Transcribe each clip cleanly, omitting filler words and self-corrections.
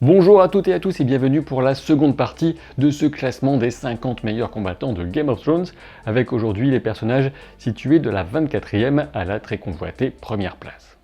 Bonjour à toutes et à tous et bienvenue pour la seconde partie de ce classement des 50 meilleurs combattants de Game of Thrones, avec aujourd'hui les personnages situés de la 24e à la très convoitée première place.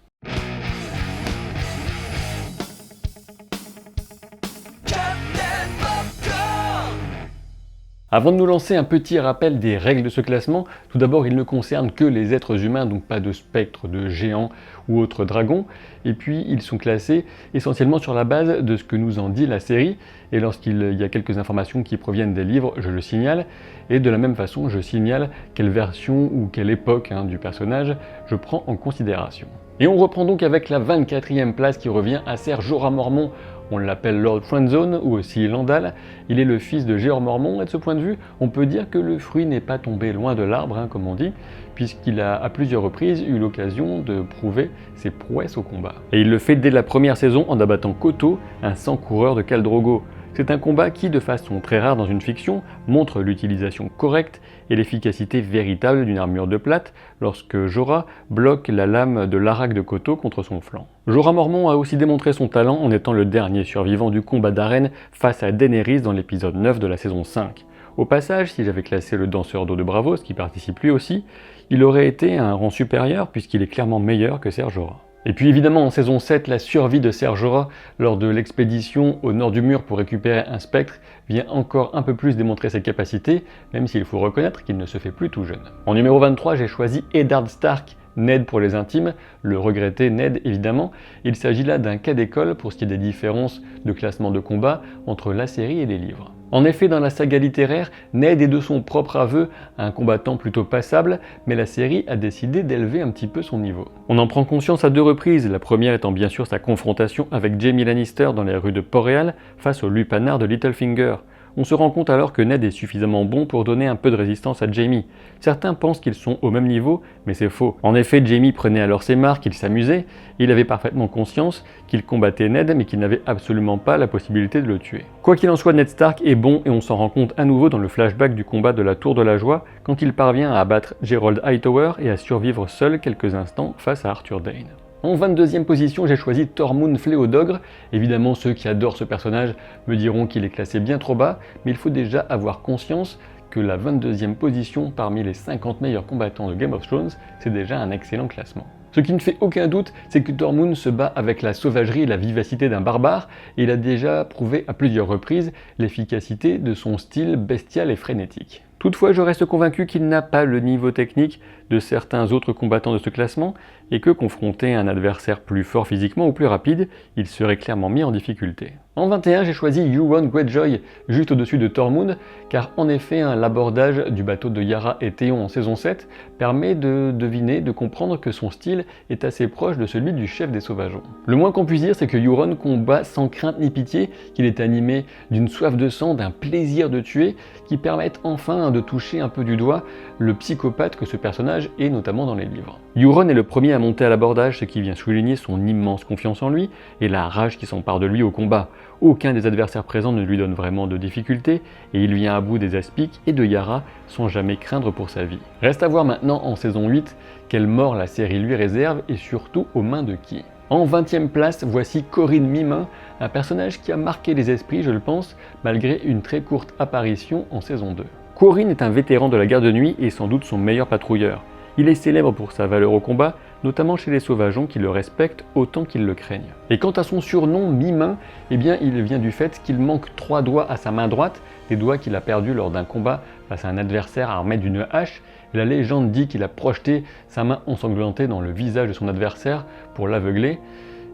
Avant de nous lancer, un petit rappel des règles de ce classement. Tout d'abord, il ne concerne que les êtres humains, donc pas de spectres, de géants ou autres dragons. Et puis, ils sont classés essentiellement sur la base de ce que nous en dit la série. Et lorsqu'il y a quelques informations qui proviennent des livres, je le signale. Et de la même façon, je signale quelle version ou quelle époque du personnage je prends en considération. Et on reprend donc avec la 24e place qui revient à Ser Jorah Mormont. On l'appelle Lord Friendzone ou aussi Landal. Il est le fils de Jeor Mormont et de ce point de vue, on peut dire que le fruit n'est pas tombé loin de l'arbre, comme on dit, puisqu'il a à plusieurs reprises eu l'occasion de prouver ses prouesses au combat. Et il le fait dès la première saison en abattant Koto, un sang-coureur de Khal Drogo. C'est un combat qui, de façon très rare dans une fiction, montre l'utilisation correcte et l'efficacité véritable d'une armure de plate lorsque Jorah bloque la lame de l'Arak de Koto contre son flanc. Jorah Mormont a aussi démontré son talent en étant le dernier survivant du combat d'arène face à Daenerys dans l'épisode 9 de la saison 5. Au passage, si j'avais classé le danseur d'eau de Braavos, qui participe lui aussi, il aurait été à un rang supérieur puisqu'il est clairement meilleur que Ser Jorah. Et puis évidemment en saison 7, la survie de Ser Jorah lors de l'expédition au nord du mur pour récupérer un spectre vient encore un peu plus démontrer ses capacités, même s'il faut reconnaître qu'il ne se fait plus tout jeune. En numéro 23, j'ai choisi Eddard Stark, Ned pour les intimes, le regretté Ned évidemment. Il s'agit là d'un cas d'école pour ce qui est des différences de classement de combat entre la série et les livres. En effet, dans la saga littéraire, Ned est de son propre aveu un combattant plutôt passable, mais la série a décidé d'élever un petit peu son niveau. On en prend conscience à deux reprises, la première étant bien sûr sa confrontation avec Jaime Lannister dans les rues de Port-Réal face au lupanar de Littlefinger. On se rend compte alors que Ned est suffisamment bon pour donner un peu de résistance à Jaime. Certains pensent qu'ils sont au même niveau, mais c'est faux. En effet, Jaime prenait alors ses marques, il s'amusait, il avait parfaitement conscience qu'il combattait Ned, mais qu'il n'avait absolument pas la possibilité de le tuer. Quoi qu'il en soit, Ned Stark est bon et on s'en rend compte à nouveau dans le flashback du combat de la Tour de la Joie, quand il parvient à abattre Gerold Hightower et à survivre seul quelques instants face à Arthur Dayne. En 22e position, j'ai choisi Tormund Fléau d'Ogre. Évidemment, ceux qui adorent ce personnage me diront qu'il est classé bien trop bas, mais il faut déjà avoir conscience que la 22e position parmi les 50 meilleurs combattants de Game of Thrones, c'est déjà un excellent classement. Ce qui ne fait aucun doute, c'est que Tormund se bat avec la sauvagerie et la vivacité d'un barbare, et il a déjà prouvé à plusieurs reprises l'efficacité de son style bestial et frénétique. Toutefois, je reste convaincu qu'il n'a pas le niveau technique de certains autres combattants de ce classement, et que confronté à un adversaire plus fort physiquement ou plus rapide, il serait clairement mis en difficulté. En 21, j'ai choisi Euron Greyjoy, juste au-dessus de Tormund, car en effet, l'abordage du bateau de Yara et Theon en saison 7 permet de deviner, de comprendre que son style est assez proche de celui du chef des sauvageons. Le moins qu'on puisse dire, c'est que Euron combat sans crainte ni pitié, qu'il est animé d'une soif de sang, d'un plaisir de tuer, qui permettent enfin de toucher un peu du doigt le psychopathe que ce personnage est, notamment dans les livres. Euron est le premier à monter à l'abordage, ce qui vient souligner son immense confiance en lui et la rage qui s'empare de lui au combat. Aucun des adversaires présents ne lui donne vraiment de difficultés et il vient à bout des aspics et de Yara sans jamais craindre pour sa vie. Reste à voir maintenant en saison 8 quelle mort la série lui réserve et surtout aux mains de qui. En 20e place, voici Corryn Mimain, un personnage qui a marqué les esprits, je le pense, malgré une très courte apparition en saison 2. Corryn est un vétéran de la garde de nuit et sans doute son meilleur patrouilleur. Il est célèbre pour sa valeur au combat, notamment chez les sauvageons qui le respectent autant qu'ils le craignent. Et quant à son surnom Mi-Main, eh bien il vient du fait qu'il manque 3 doigts à sa main droite, des doigts qu'il a perdus lors d'un combat face à un adversaire armé d'une hache. La légende dit qu'il a projeté sa main ensanglantée dans le visage de son adversaire pour l'aveugler.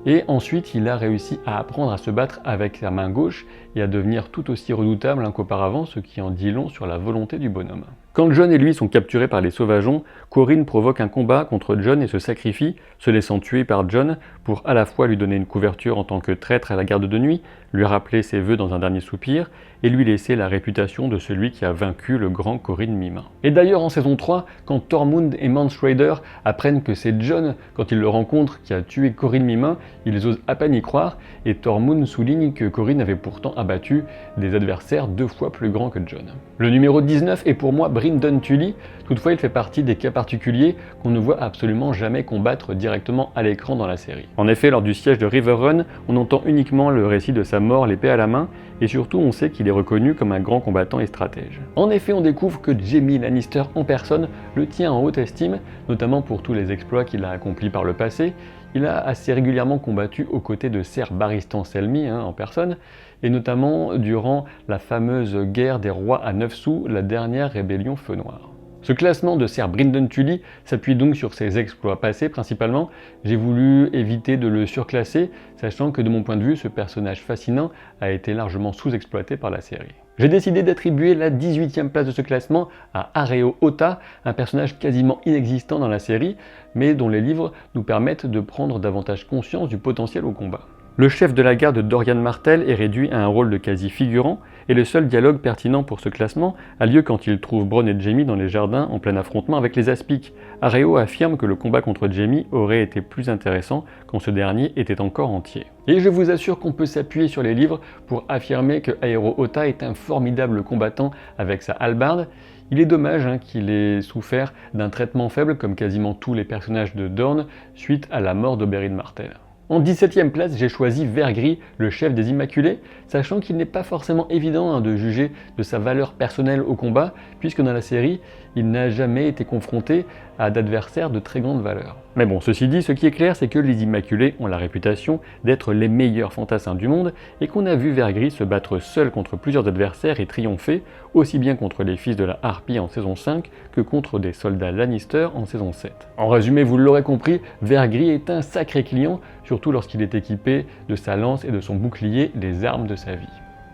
Et ensuite, il a réussi à apprendre à se battre avec sa main gauche et à devenir tout aussi redoutable qu'auparavant, ce qui en dit long sur la volonté du bonhomme. Quand Jon et lui sont capturés par les sauvageons, Corryn provoque un combat contre Jon et se sacrifie, se laissant tuer par Jon pour à la fois lui donner une couverture en tant que traître à la garde de nuit, lui rappeler ses vœux dans un dernier soupir, et lui laisser la réputation de celui qui a vaincu le grand Corryn Mimain. Et d'ailleurs en saison 3, quand Tormund et Mance Rayder apprennent que c'est Jon, quand ils le rencontrent, qui a tué Corryn Mimain, ils osent à peine y croire, et Tormund souligne que Corryn avait pourtant abattu des adversaires 2 fois plus grands que Jon. Le numéro 19 est pour moi Brienne Bryndon Tully. Toutefois, il fait partie des cas particuliers qu'on ne voit absolument jamais combattre directement à l'écran dans la série. En effet, lors du siège de Riverrun, on entend uniquement le récit de sa mort l'épée à la main, et surtout on sait qu'il est reconnu comme un grand combattant et stratège. En effet, on découvre que Jaime Lannister en personne le tient en haute estime, notamment pour tous les exploits qu'il a accomplis par le passé. Il a assez régulièrement combattu aux côtés de Ser Barristan Selmy en personne, et notamment durant la fameuse guerre des rois à 9 sous, la dernière rébellion Feu Noir. Ce classement de Ser Bryndon Tully s'appuie donc sur ses exploits passés principalement. J'ai voulu éviter de le surclasser, sachant que de mon point de vue, ce personnage fascinant a été largement sous-exploité par la série. J'ai décidé d'attribuer la 18e place de ce classement à Areo Ota, un personnage quasiment inexistant dans la série, mais dont les livres nous permettent de prendre davantage conscience du potentiel au combat. Le chef de la garde Dorian Martell est réduit à un rôle de quasi-figurant, et le seul dialogue pertinent pour ce classement a lieu quand il trouve Bronn et Jaime dans les jardins en plein affrontement avec les Aspics. Areo affirme que le combat contre Jaime aurait été plus intéressant quand ce dernier était encore entier. Et je vous assure qu'on peut s'appuyer sur les livres pour affirmer que Areo Ota est un formidable combattant avec sa hallebarde. Il est dommage qu'il ait souffert d'un traitement faible comme quasiment tous les personnages de Dorne suite à la mort d'Oberyn Martell. En 17e place, j'ai choisi Vergris, le chef des Immaculés, sachant qu'il n'est pas forcément évident de juger de sa valeur personnelle au combat, puisque dans la série, il n'a jamais été confronté à d'adversaires de très grande valeur. Mais bon, ceci dit, ce qui est clair, c'est que les Immaculés ont la réputation d'être les meilleurs fantassins du monde, et qu'on a vu Vergris se battre seul contre plusieurs adversaires et triompher, aussi bien contre les fils de la Harpie en saison 5 que contre des soldats Lannister en saison 7. En résumé, vous l'aurez compris, Vergris est un sacré client, surtout lorsqu'il est équipé de sa lance et de son bouclier, les armes de sa vie.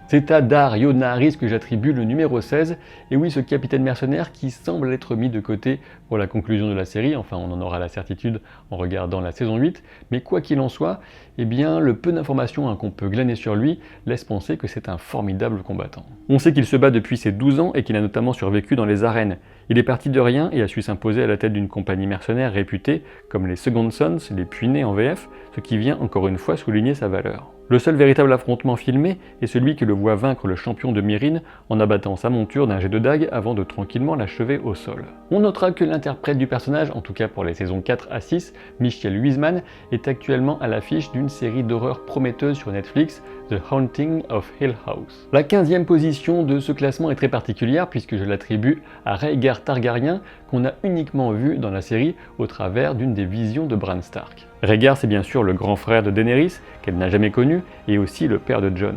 C'est à Daario Naharis que j'attribue le numéro 16, et oui, ce capitaine mercenaire qui semble être mis de côté pour la conclusion de la série, enfin on en aura la certitude en regardant la saison 8, mais quoi qu'il en soit, eh bien le peu d'informations qu'on peut glaner sur lui laisse penser que c'est un formidable combattant. On sait qu'il se bat depuis ses 12 ans et qu'il a notamment survécu dans les arènes. Il est parti de rien et a su s'imposer à la tête d'une compagnie mercenaire réputée comme les Second Sons, les Puinés en VF, ce qui vient encore une fois souligner sa valeur. Le seul véritable affrontement filmé est celui qui le voit vaincre le champion de Myrrine en abattant sa monture d'un jet de dague avant de tranquillement l'achever au sol. On notera que l'interprète du personnage, en tout cas pour les saisons 4 à 6, Michiel Huisman, est actuellement à l'affiche d'une série d'horreur prometteuse sur Netflix, The Haunting of Hill House. La 15e position de ce classement est très particulière puisque je l'attribue à Rhaegar Targaryen qu'on a uniquement vu dans la série au travers d'une des visions de Bran Stark. Rhaegar, c'est bien sûr le grand frère de Daenerys, qu'elle n'a jamais connu, et aussi le père de Jon.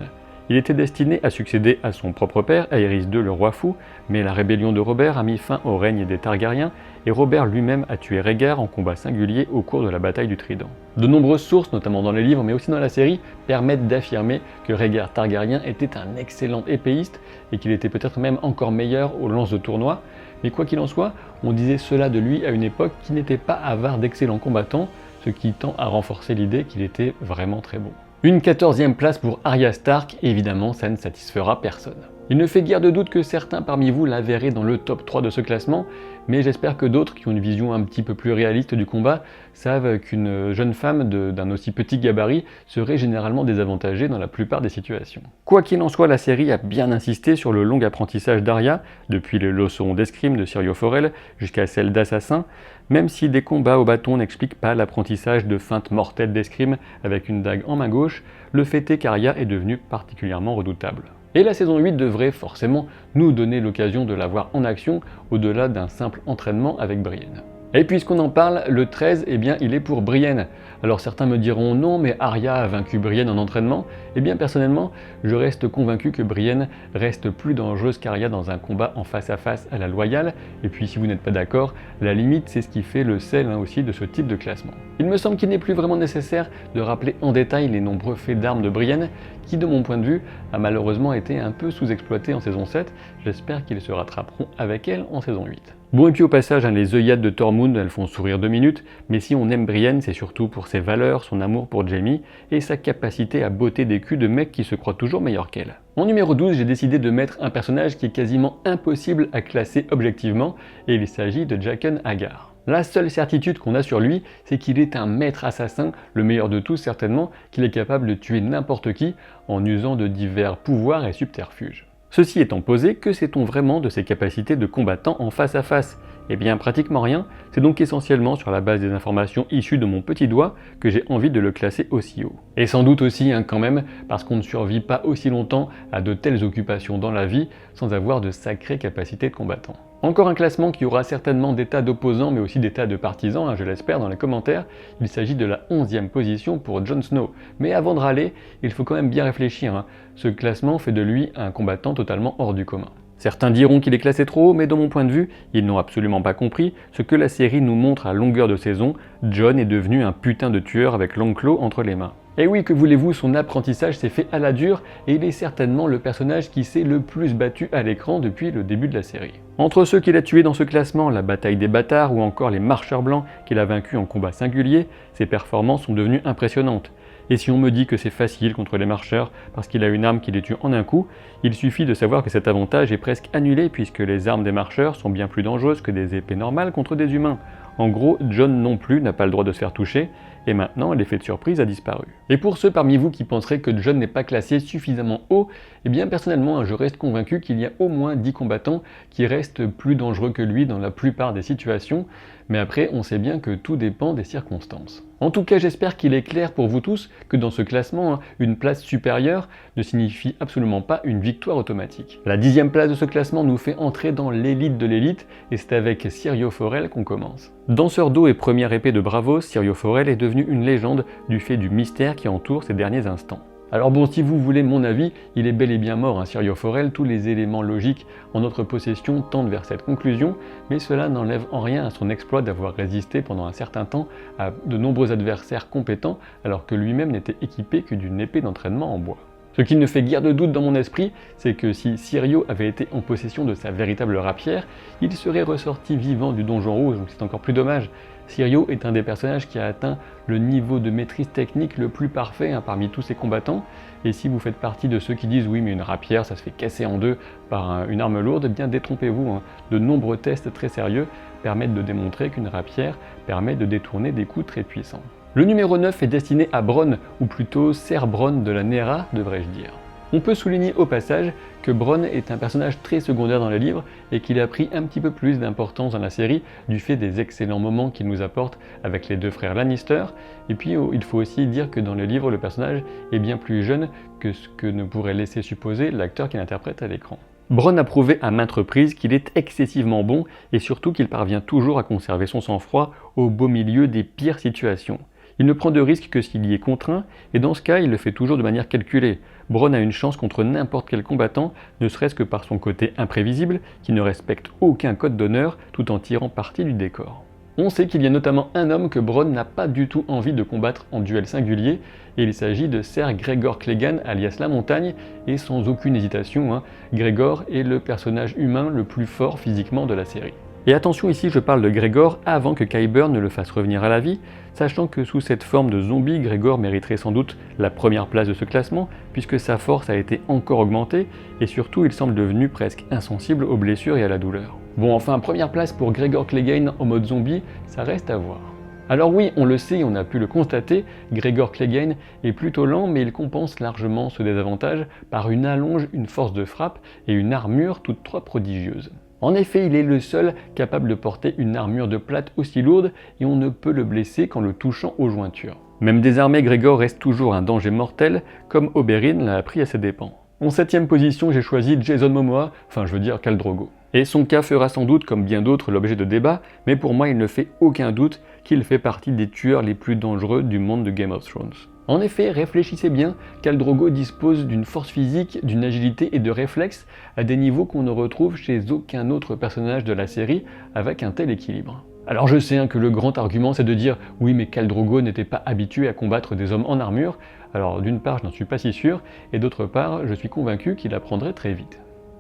Il était destiné à succéder à son propre père, Aerys II le roi fou, mais la rébellion de Robert a mis fin au règne des Targaryens, et Robert lui-même a tué Rhaegar en combat singulier au cours de la bataille du Trident. De nombreuses sources, notamment dans les livres mais aussi dans la série, permettent d'affirmer que Rhaegar Targaryen était un excellent épéiste, et qu'il était peut-être même encore meilleur aux lances de tournoi, mais quoi qu'il en soit, on disait cela de lui à une époque qui n'était pas avare d'excellents combattants, ce qui tend à renforcer l'idée qu'il était vraiment très bon. Une 14e place pour Arya Stark, évidemment ça ne satisfera personne. Il ne fait guère de doute que certains parmi vous la verraient dans le top 3 de ce classement, mais j'espère que d'autres qui ont une vision un petit peu plus réaliste du combat savent qu'une jeune femme d'un aussi petit gabarit serait généralement désavantagée dans la plupart des situations. Quoi qu'il en soit, la série a bien insisté sur le long apprentissage d'Arya, depuis les leçons d'escrime de Syrio Forel jusqu'à celles d'assassin, même si des combats au bâton n'expliquent pas l'apprentissage de feintes mortelles d'escrime avec une dague en main gauche, le fait est qu'Arya est devenue particulièrement redoutable. Et la saison 8 devrait forcément nous donner l'occasion de la voir en action au-delà d'un simple entraînement avec Brienne. Et puisqu'on en parle, le 13, eh bien, il est pour Brienne. Alors certains me diront non, mais Arya a vaincu Brienne en entraînement. Eh bien, personnellement, je reste convaincu que Brienne reste plus dangereuse qu'Arya dans un combat en face à face à la loyale. Et puis, si vous n'êtes pas d'accord, la limite, c'est ce qui fait le sel aussi de ce type de classement. Il me semble qu'il n'est plus vraiment nécessaire de rappeler en détail les nombreux faits d'armes de Brienne, qui, de mon point de vue, a malheureusement été un peu sous-exploité en saison 7. J'espère qu'ils se rattraperont avec elle en saison 8. Bon, et puis au passage, les œillades de Tormund, elles font sourire 2 minutes, mais si on aime Brienne, c'est surtout pour ses valeurs, son amour pour Jaime et sa capacité à botter des culs de mecs qui se croient toujours meilleurs qu'elle. En numéro 12, j'ai décidé de mettre un personnage qui est quasiment impossible à classer objectivement, et il s'agit de Jaqen H'ghar. La seule certitude qu'on a sur lui, c'est qu'il est un maître assassin, le meilleur de tous certainement, qu'il est capable de tuer n'importe qui en usant de divers pouvoirs et subterfuges. Ceci étant posé, que sait-on vraiment de ses capacités de combattant en face à face? Eh bien pratiquement rien, c'est donc essentiellement sur la base des informations issues de mon petit doigt que j'ai envie de le classer aussi haut. Et sans doute aussi quand même, parce qu'on ne survit pas aussi longtemps à de telles occupations dans la vie sans avoir de sacrées capacités de combattant. Encore un classement qui aura certainement des tas d'opposants mais aussi des tas de partisans, je l'espère, dans les commentaires. Il s'agit de la 11e position pour Jon Snow. Mais avant de râler, il faut quand même bien réfléchir. Ce classement fait de lui un combattant totalement hors du commun. Certains diront qu'il est classé trop haut, mais de mon point de vue, ils n'ont absolument pas compris ce que la série nous montre à longueur de saison. Jon est devenu un putain de tueur avec l'enclos entre les mains. Et oui, que voulez-vous, son apprentissage s'est fait à la dure et il est certainement le personnage qui s'est le plus battu à l'écran depuis le début de la série. Entre ceux qu'il a tués dans ce classement, la bataille des bâtards ou encore les marcheurs blancs qu'il a vaincus en combat singulier, ses performances sont devenues impressionnantes. Et si on me dit que c'est facile contre les marcheurs parce qu'il a une arme qui les tue en un coup, il suffit de savoir que cet avantage est presque annulé puisque les armes des marcheurs sont bien plus dangereuses que des épées normales contre des humains. En gros, Jon non plus n'a pas le droit de se faire toucher, et maintenant l'effet de surprise a disparu. Et pour ceux parmi vous qui penseraient que Jon n'est pas classé suffisamment haut, eh bien personnellement je reste convaincu qu'il y a au moins 10 combattants qui restent plus dangereux que lui dans la plupart des situations, mais après on sait bien que tout dépend des circonstances. En tout cas j'espère qu'il est clair pour vous tous que dans ce classement, une place supérieure ne signifie absolument pas une victoire automatique. La 10e place de ce classement nous fait entrer dans l'élite de l'élite, et c'est avec Syrio Forel qu'on commence. Danseur d'eau et première épée de Braavos, Syrio Forel est devenu une légende du fait du mystère qui entoure ses derniers instants. Alors bon, si vous voulez mon avis, il est bel et bien mort, Syrio Forel, tous les éléments logiques en notre possession tendent vers cette conclusion, mais cela n'enlève en rien à son exploit d'avoir résisté pendant un certain temps à de nombreux adversaires compétents alors que lui-même n'était équipé que d'une épée d'entraînement en bois. Ce qui ne fait guère de doute dans mon esprit, c'est que si Syrio avait été en possession de sa véritable rapière, il serait ressorti vivant du donjon rouge, donc c'est encore plus dommage. Syrio est un des personnages qui a atteint le niveau de maîtrise technique le plus parfait parmi tous ses combattants, et si vous faites partie de ceux qui disent oui mais une rapière ça se fait casser en deux par une arme lourde, eh bien détrompez-vous, de nombreux tests très sérieux permettent de démontrer qu'une rapière permet de détourner des coups très puissants. Le numéro 9 est destiné à Bronn, ou plutôt Ser Bronn de la Nera, devrais-je dire. On peut souligner au passage que Bronn est un personnage très secondaire dans les livres et qu'il a pris un petit peu plus d'importance dans la série du fait des excellents moments qu'il nous apporte avec les deux frères Lannister. Et puis il faut aussi dire que dans les livres le personnage est bien plus jeune que ce que ne pourrait laisser supposer l'acteur qui l'interprète à l'écran. Bronn a prouvé à maintes reprises qu'il est excessivement bon et surtout qu'il parvient toujours à conserver son sang-froid au beau milieu des pires situations. Il ne prend de risques que s'il y est contraint, et dans ce cas, il le fait toujours de manière calculée. Bronn a une chance contre n'importe quel combattant, ne serait-ce que par son côté imprévisible, qui ne respecte aucun code d'honneur, tout en tirant parti du décor. On sait qu'il y a notamment un homme que Bronn n'a pas du tout envie de combattre en duel singulier, et il s'agit de Ser Gregor Clegane, alias La Montagne, et sans aucune hésitation, Gregor est le personnage humain le plus fort physiquement de la série. Et attention, ici je parle de Gregor avant que Qyburn ne le fasse revenir à la vie, sachant que sous cette forme de zombie, Gregor mériterait sans doute la première place de ce classement, puisque sa force a été encore augmentée, et surtout il semble devenu presque insensible aux blessures et à la douleur. Bon, enfin, première place pour Gregor Clegane en mode zombie, ça reste à voir. Alors oui, on le sait, on a pu le constater, Gregor Clegane est plutôt lent, mais il compense largement ce désavantage par une allonge, une force de frappe et une armure toutes trois prodigieuses. En effet, il est le seul capable de porter une armure de plate aussi lourde et on ne peut le blesser qu'en le touchant aux jointures. Même désarmé, Gregor reste toujours un danger mortel, comme Oberyn l'a appris à ses dépens. En 7ème position, j'ai choisi Jason Momoa, enfin je veux dire Khal Drogo. Et son cas fera sans doute, comme bien d'autres, l'objet de débats, mais pour moi il ne fait aucun doute qu'il fait partie des tueurs les plus dangereux du monde de Game of Thrones. En effet, réfléchissez bien, Khal Drogo dispose d'une force physique, d'une agilité et de réflexes à des niveaux qu'on ne retrouve chez aucun autre personnage de la série avec un tel équilibre. Alors je sais que le grand argument c'est de dire « oui mais Khal Drogo n'était pas habitué à combattre des hommes en armure », alors d'une part je n'en suis pas si sûr, et d'autre part je suis convaincu qu'il apprendrait très vite.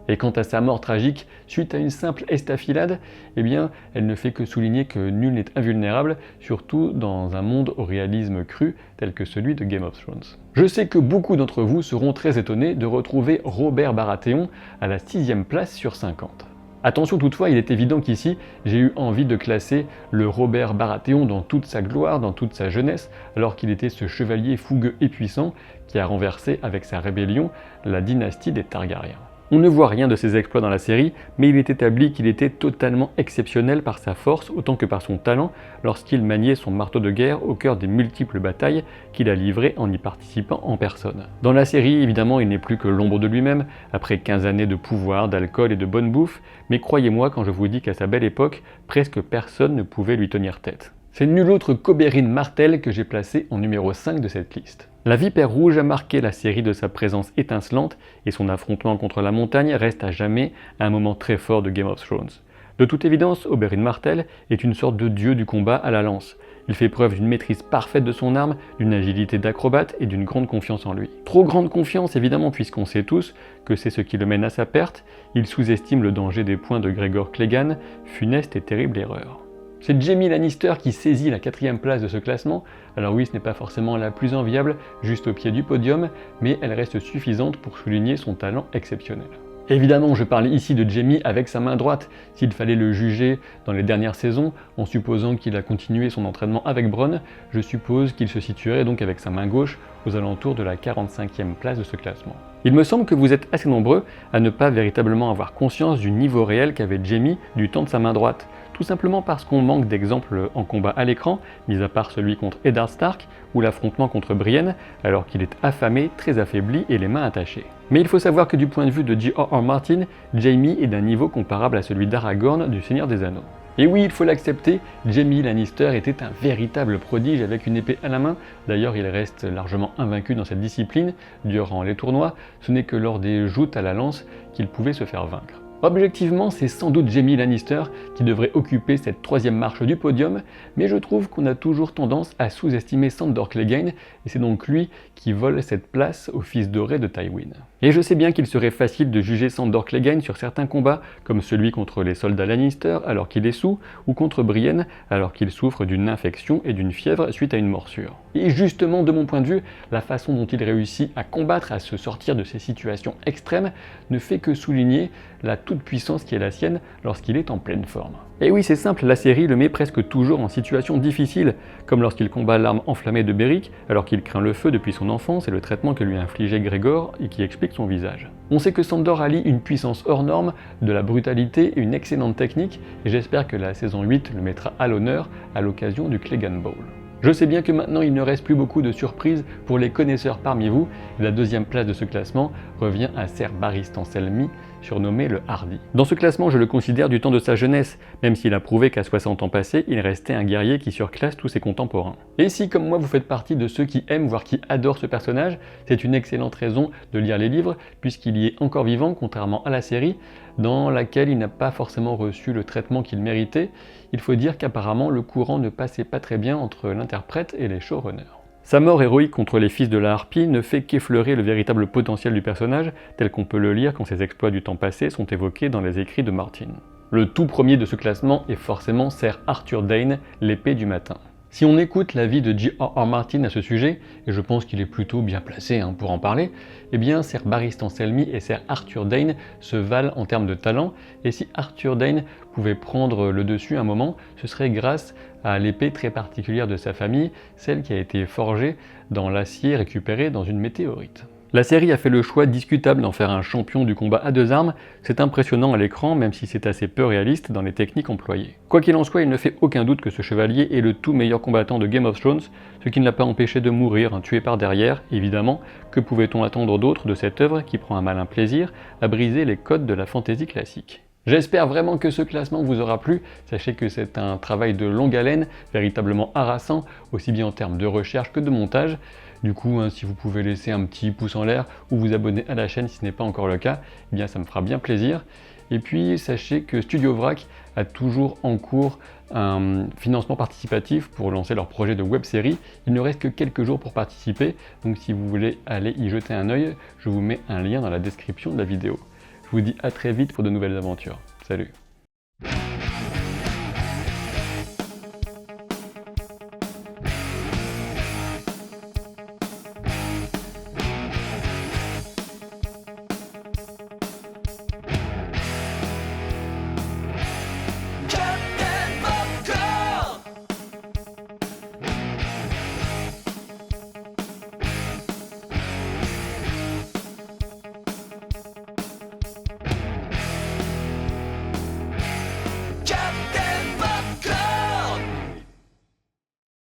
Et quant à sa mort tragique suite à une simple estafilade, eh bien, elle ne fait que souligner que nul n'est invulnérable, surtout dans un monde au réalisme cru tel que celui de Game of Thrones. Je sais que beaucoup d'entre vous seront très étonnés de retrouver Robert Baratheon à la 6ème place sur 50. Attention toutefois, il est évident qu'ici, j'ai eu envie de classer le Robert Baratheon dans toute sa gloire, dans toute sa jeunesse, alors qu'il était ce chevalier fougueux et puissant qui a renversé avec sa rébellion la dynastie des Targaryens. On ne voit rien de ses exploits dans la série, mais il est établi qu'il était totalement exceptionnel par sa force autant que par son talent lorsqu'il maniait son marteau de guerre au cœur des multiples batailles qu'il a livrées en y participant en personne. Dans la série, évidemment, il n'est plus que l'ombre de lui-même, après 15 années de pouvoir, d'alcool et de bonne bouffe, mais croyez-moi quand je vous dis qu'à sa belle époque, presque personne ne pouvait lui tenir tête. C'est nul autre qu'Oberyn Martell que j'ai placé en numéro 5 de cette liste. La Vipère Rouge a marqué la série de sa présence étincelante et son affrontement contre la montagne reste à jamais un moment très fort de Game of Thrones. De toute évidence, Oberyn Martell est une sorte de dieu du combat à la lance. Il fait preuve d'une maîtrise parfaite de son arme, d'une agilité d'acrobate et d'une grande confiance en lui. Trop grande confiance évidemment puisqu'on sait tous que c'est ce qui le mène à sa perte, il sous-estime le danger des poings de Gregor Clegane, funeste et terrible erreur. C'est Jaime Lannister qui saisit la 4e place de ce classement. Alors oui, ce n'est pas forcément la plus enviable, juste au pied du podium, mais elle reste suffisante pour souligner son talent exceptionnel. Évidemment, je parle ici de Jaime avec sa main droite. S'il fallait le juger dans les dernières saisons, en supposant qu'il a continué son entraînement avec Bronn, je suppose qu'il se situerait donc avec sa main gauche aux alentours de la 45e place de ce classement. Il me semble que vous êtes assez nombreux à ne pas véritablement avoir conscience du niveau réel qu'avait Jaime du temps de sa main droite. Tout simplement parce qu'on manque d'exemples en combat à l'écran, mis à part celui contre Eddard Stark ou l'affrontement contre Brienne, alors qu'il est affamé, très affaibli et les mains attachées. Mais il faut savoir que du point de vue de J.R.R. Martin, Jaime est d'un niveau comparable à celui d'Aragorn du Seigneur des Anneaux. Et oui, il faut l'accepter, Jaime Lannister était un véritable prodige avec une épée à la main. D'ailleurs, il reste largement invaincu dans cette discipline. Durant les tournois, ce n'est que lors des joutes à la lance qu'il pouvait se faire vaincre. Objectivement, c'est sans doute Jaime Lannister qui devrait occuper cette 3e marche du podium, mais je trouve qu'on a toujours tendance à sous-estimer Sandor Clegane, et c'est donc lui qui vole cette place au fils doré de Tywin. Et je sais bien qu'il serait facile de juger Sandor Clegane sur certains combats, comme celui contre les soldats Lannister alors qu'il est sous, ou contre Brienne alors qu'il souffre d'une infection et d'une fièvre suite à une morsure. Et justement, de mon point de vue, la façon dont il réussit à combattre, à se sortir de ces situations extrêmes, ne fait que souligner la toute puissance qui est la sienne lorsqu'il est en pleine forme. Et oui, c'est simple, la série le met presque toujours en situation difficile, comme lorsqu'il combat l'arme enflammée de Beric, alors qu'il craint le feu depuis son enfance et le traitement que lui a infligé Gregor et qui explique son visage. On sait que Sandor allie une puissance hors norme, de la brutalité et une excellente technique, et j'espère que la saison 8 le mettra à l'honneur à l'occasion du Clegane Bowl. Je sais bien que maintenant il ne reste plus beaucoup de surprises pour les connaisseurs parmi vous, et la 2e place de ce classement revient à Ser Barristan Selmy, surnommé le Hardy. Dans ce classement, je le considère du temps de sa jeunesse, même s'il a prouvé qu'à 60 ans passés, il restait un guerrier qui surclasse tous ses contemporains. Et si, comme moi, vous faites partie de ceux qui aiment, voire qui adorent ce personnage, c'est une excellente raison de lire les livres, puisqu'il y est encore vivant, contrairement à la série, dans laquelle il n'a pas forcément reçu le traitement qu'il méritait. Il faut dire qu'apparemment, le courant ne passait pas très bien entre l'interprète et les showrunners. Sa mort héroïque contre les fils de la Harpie ne fait qu'effleurer le véritable potentiel du personnage, tel qu'on peut le lire quand ses exploits du temps passé sont évoqués dans les écrits de Martin. Le tout premier de ce classement est forcément Ser Arthur Dayne, l'épée du matin. Si on écoute l'avis de J.R.R. Martin à ce sujet, et je pense qu'il est plutôt bien placé pour en parler, eh bien Ser Barristan Selmy et Ser Arthur Dayne se valent en termes de talent, et si Arthur Dayne pouvait prendre le dessus un moment, ce serait grâce à l'épée très particulière de sa famille, celle qui a été forgée dans l'acier récupéré dans une météorite. La série a fait le choix discutable d'en faire un champion du combat à 2 armes, c'est impressionnant à l'écran même si c'est assez peu réaliste dans les techniques employées. Quoi qu'il en soit, il ne fait aucun doute que ce chevalier est le tout meilleur combattant de Game of Thrones, ce qui ne l'a pas empêché de mourir, tué par derrière, évidemment. Que pouvait-on attendre d'autre de cette œuvre qui prend un malin plaisir à briser les codes de la fantasy classique? J'espère vraiment que ce classement vous aura plu. Sachez que c'est un travail de longue haleine, véritablement harassant, aussi bien en termes de recherche que de montage. Du coup, si vous pouvez laisser un petit pouce en l'air ou vous abonner à la chaîne si ce n'est pas encore le cas, eh bien ça me fera bien plaisir. Et puis sachez que Studio Vrac a toujours en cours un financement participatif pour lancer leur projet de web-série. Il ne reste que quelques jours pour participer, donc si vous voulez aller y jeter un œil, je vous mets un lien dans la description de la vidéo. Je vous dis à très vite pour de nouvelles aventures. Salut!